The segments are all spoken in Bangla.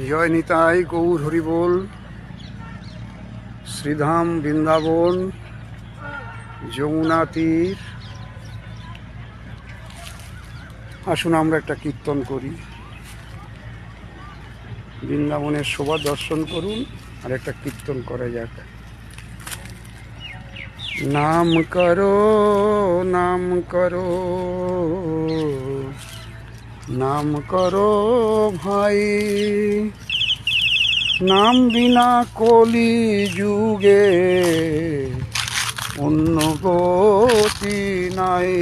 জয় নিতাই গৌর হরি বল। শ্রীধাম বৃন্দাবন, যমুনা তীর। আসুন আমরা একটা কীর্তন করি। বৃন্দাবনের শোভা দর্শন করুন আর একটা কীর্তন করা যাক। নাম করো, নাম করো, নাম করো ভাই। নাম বিনা কলি যুগে অন্য গতি নাই।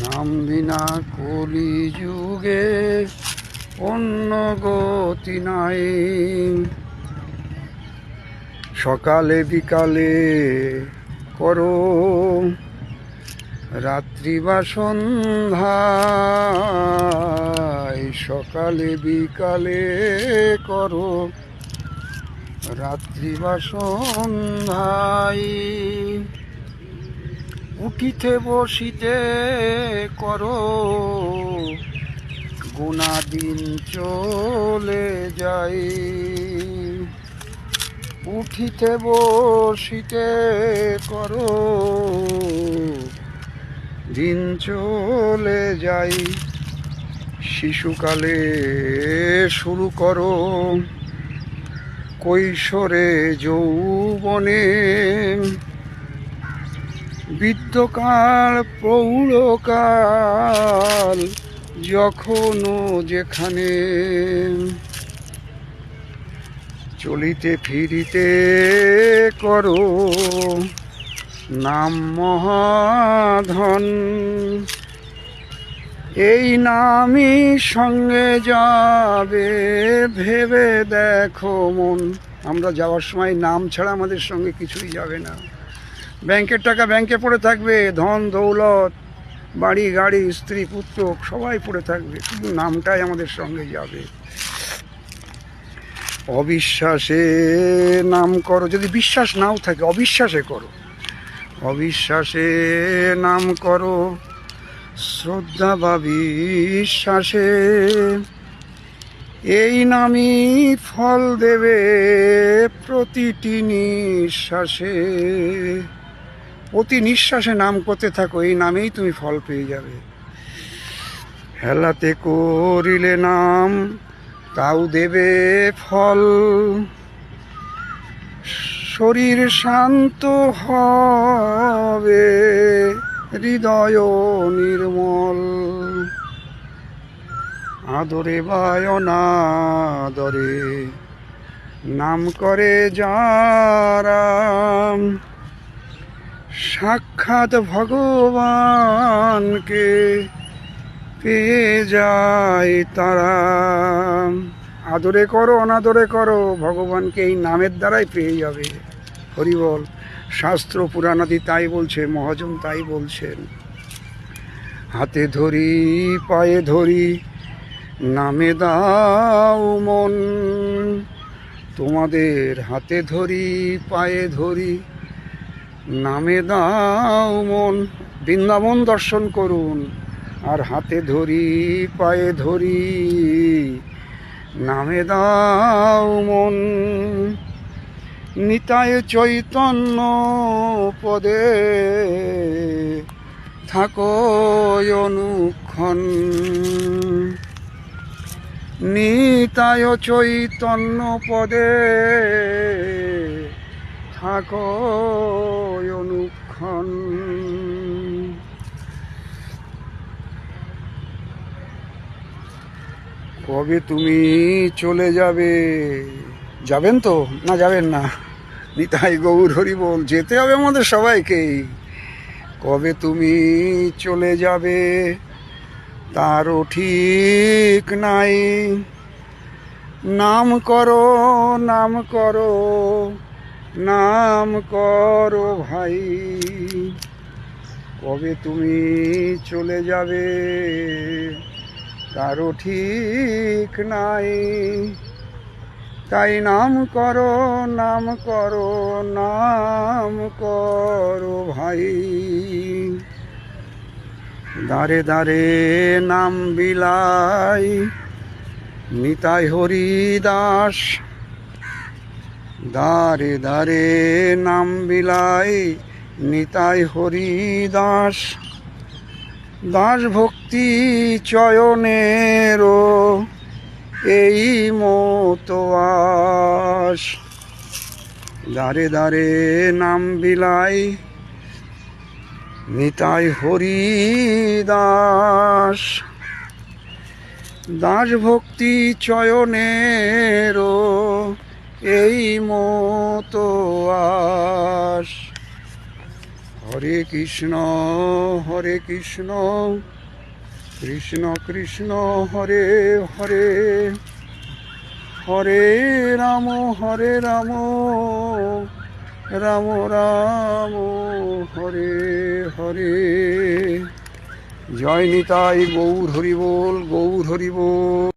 নাম বিনা কলি যুগে অন্য গতি নাই। সকালে বিকালে করো, রাত্রি বা সন্ধ্যায়। সকালে বিকালে করো, রাত্রি বা সন্ধ্যায়। উঠিতে বসিতে করো, গোনা দিন চলে যায়। উঠিতে বসিতে করো, দিন চলে যাই। শিশুকালে শুরু করো, কৈশোরে যৌবনে। বৃদ্ধকাল প্রৌঢ়কাল যখনও যেখানে। চলিতে ফিরিতে করো, নাম মহাধন। এই নামই সঙ্গে যাবে, ভেবে দেখো মন। আমরা যাওয়ার সময় নাম ছাড়া আমাদের সঙ্গে কিছুই যাবে না। ব্যাংকের টাকা ব্যাংকে পড়ে থাকবে, ধন দৌলত, বাড়ি গাড়ি, স্ত্রী পুত্র সবাই পড়ে থাকবে, শুধু নামটাই আমাদের সঙ্গে যাবে। অবিশ্বাসে নাম করো, যদি বিশ্বাস নাও থাকে অবিশ্বাসে করো। অবিশ্বাসে নাম করো, শ্রদ্ধা বা বিশ্বাসে। এই নামই ফল দেবে প্রতিটি নিঃশ্বাসে। প্রতি নিঃশ্বাসে নাম করতে থাকো, এই নামেই তুমি ফল পেয়ে যাবে। হেলাতে করিলে নাম, তাও দেবে ফল। শরীর শান্ত হবে, হৃদয় নির্মল। আদরে বা অনাদরে নাম করে যারা, সাক্ষাৎ ভগবানকে পেয়ে যায় তারা। আদরে করো অনাদরে করো, ভগবানকে এই নামের দ্বারাই পেয়ে যাবে। হরি বল। শাস্ত্র পুরাণাদি তাই বলছে, মহাজন তাই বলছেন। হাতে ধরি পায়ে ধরি নামে দাও মন। তোমাদের হাতে ধরি পায়ে ধরি নামে দাও মন। বৃন্দাবন দর্শন করুন আর হাতে ধরি পায়ে ধরি নামে দাও মন। নিতায় চৈতন্য পদে থাকো অনুক্ষণ। নিতায় চৈতন্য পদে থাকো অনুক্ষণ। কবে তুমি চলে যাবে? যাবেন তো না যাবেন না? নিতাই গৌর হরি বল। যেতে হবে আমাদের সবাইকেই। কবে তুমি চলে যাবে তারও ঠিক নাই। নাম করো, নাম করো, নাম করো ভাই। কবে তুমি চলে যাবে তারও ঠিক নাই। তাই নাম করো, নাম করো, নাম করো ভাই। দাঁড়ে দাঁড়ে নাম বিলাই, নিতাই হরি দাস, দারে দারে নাম বিলাই নিতাই হরি দাস। দাস ভক্তি চয়নেরও এই মতো আস, দারে দারে নাম বিলাই নিতাই হরি দাস। দাস ভক্তি চয়নেরও এই মতো আস। হরে কৃষ্ণ কৃষ্ণ কৃষ্ণ হরে হরে, হরে রাম রাম রাম হরে হরে। জয় নিতাই, গৌর হরি বল, গৌর হরি বল।